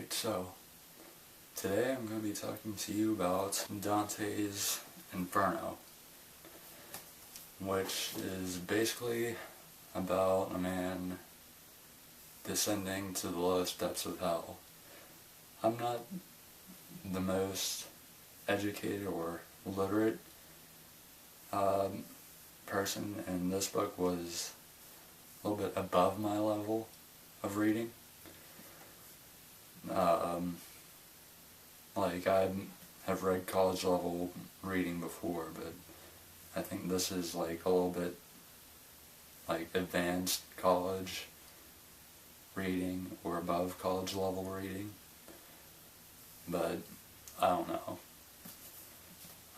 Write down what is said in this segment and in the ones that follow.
Alright, so today I'm going to be talking to you about Dante's Inferno, which is basically about a man descending to the lowest depths of hell. I'm not the most educated or literate person, and this book was a little bit above my level of reading. Like, I have read college level reading before, but I think this is like a little bit like advanced college reading or above college level reading, but I don't know.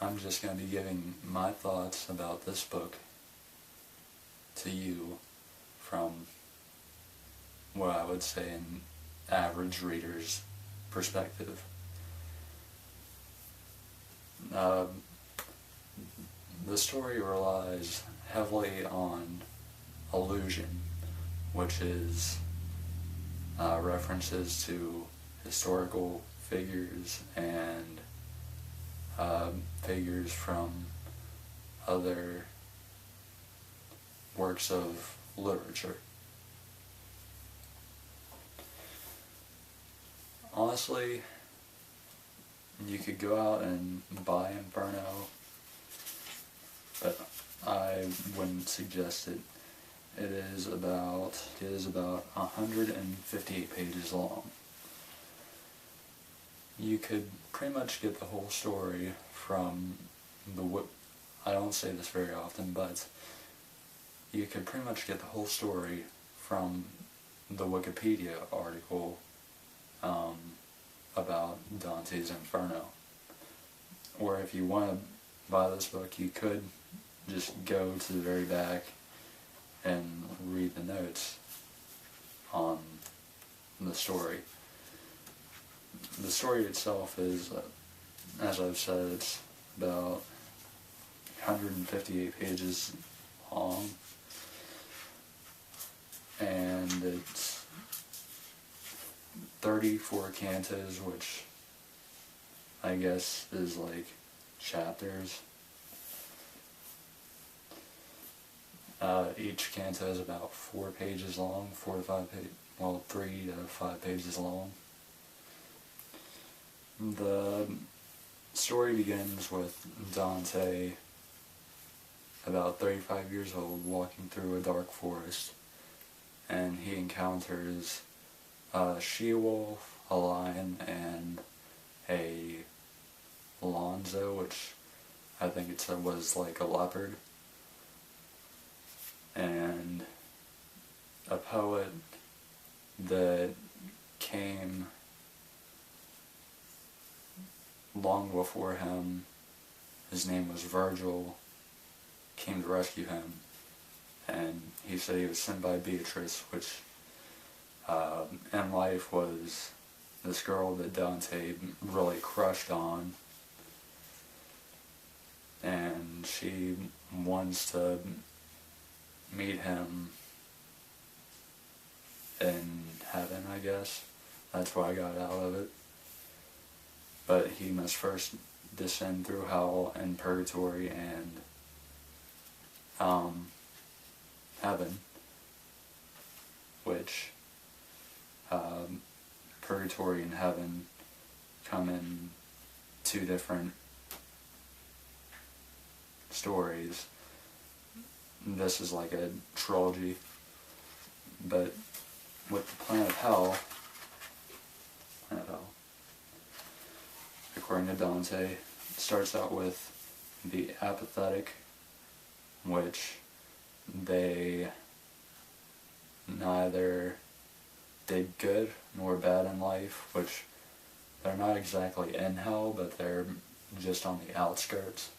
I'm just going to be giving my thoughts about this book to you from what I would say an average reader's perspective. The story relies heavily on allusion, which is references to historical figures and figures from other works of literature. Honestly, you could go out and buy Inferno, but I wouldn't suggest it. It is about 158 pages long. You could pretty much get the whole story from I don't say this very often, but you could pretty much get the whole story from the Wikipedia article about Dante's Inferno. Or if you want to buy this book, you could just go to the very back and read the notes on the story. The story itself is, as I've said, it's about 158 pages long, and it's 34 cantos, which I guess is like chapters. Each canto is about 4 pages long, 3 to 5 pages long. The story begins with Dante, about 35 years old, walking through a dark forest, and he encounters a she-wolf, a lion, and a Alonzo, which I think it said was like a leopard, and a poet that came long before him. His name was Virgil, came to rescue him, and he said he was sent by Beatrice, which in life was this girl that Dante really crushed on, and she wants to meet him in heaven, I guess. That's what I got out of it. But he must first descend through hell and purgatory and heaven, which purgatory and heaven come in 2 different stories. This is like a trilogy, but with the planet of hell, according to Dante, it starts out with the apathetic, which they neither did good nor bad in life, which they're not exactly in hell, but they're just on the outskirts.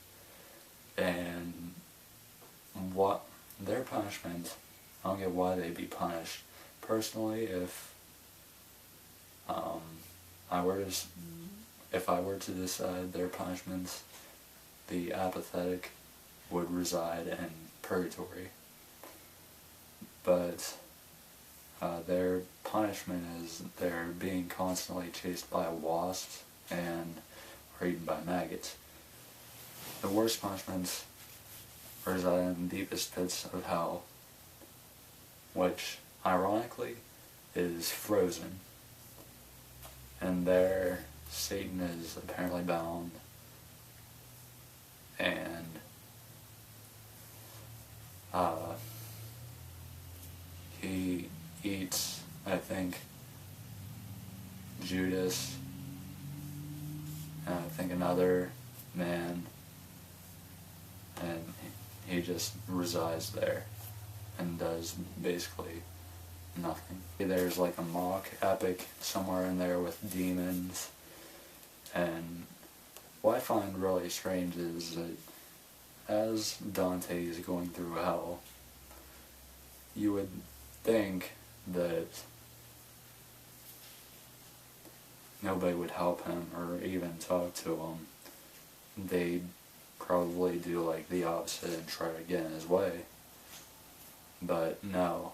And what their punishment, I don't get why they'd be punished. Personally, if I were to decide their punishments, the apathetic would reside in purgatory. But Their punishment is they're being constantly chased by wasps and are eaten by maggots. The worst punishments reside in the deepest pits of hell, which, ironically, is frozen. And there, Satan is apparently bound, and he eats, I think, Judas, and I think another man, and he just resides there and does basically nothing. There's like a mock epic somewhere in there with demons, and what I find really strange is that as Dante is going through hell, you would think that nobody would help him or even talk to him. They'd probably do like the opposite and try to get in his way. But no.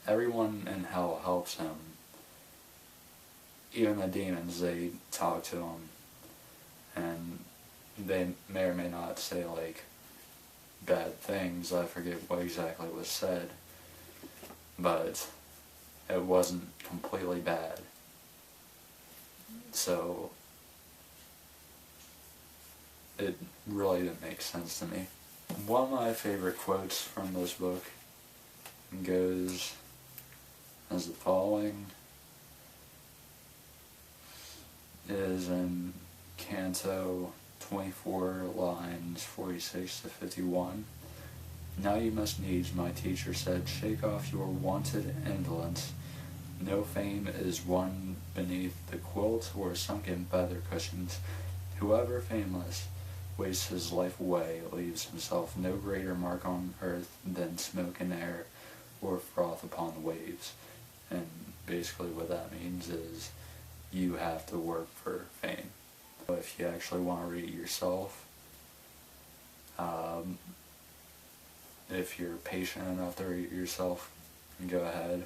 Everyone in hell helps him. Even the demons, they talk to him. And they may or may not say like bad things. I forget what exactly was said. But it wasn't completely bad. So it really didn't make sense to me. One of my favorite quotes from this book goes as the following. It is in Canto 24, lines 46 to 51. Now you must needs, my teacher said, shake off your wonted indolence. No fame is won beneath the quilt or sunken feather cushions. Whoever fameless wastes his life away leaves himself no greater mark on earth than smoke in air or froth upon the waves. And basically what that means is you have to work for fame. If you actually want to read it yourself, if you're patient enough to read it yourself, go ahead.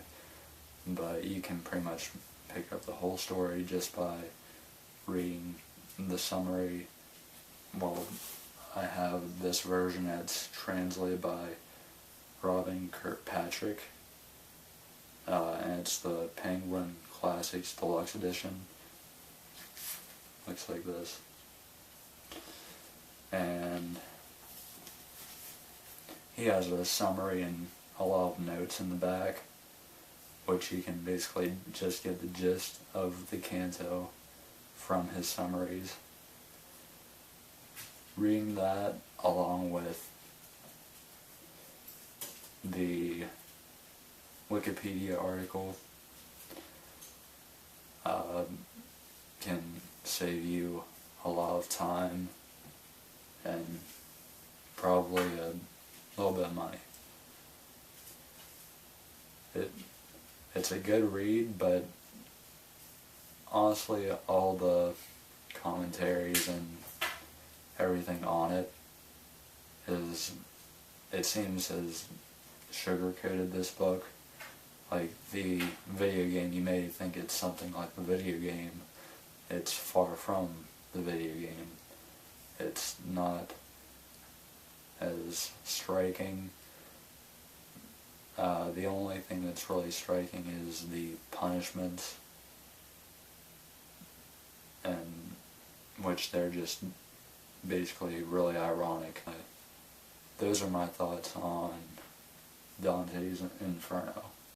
But you can pretty much pick up the whole story just by reading the summary. Well, I have this version that's translated by Robin Kirkpatrick, and it's the Penguin Classics Deluxe Edition. Looks like this. And he has a summary and a lot of notes in the back, which you can basically just get the gist of the canto from his summaries. Reading that along with the Wikipedia article can save you a lot of time and probably a little bit of money. It's a good read, but honestly all the commentaries and everything on it seems has sugar-coated this book. Like the video game, you may think it's something like the video game. It's far from the video game. It's not as striking. The only thing that's really striking is the punishments, and which they're just basically really ironic. Those are my thoughts on Dante's Inferno.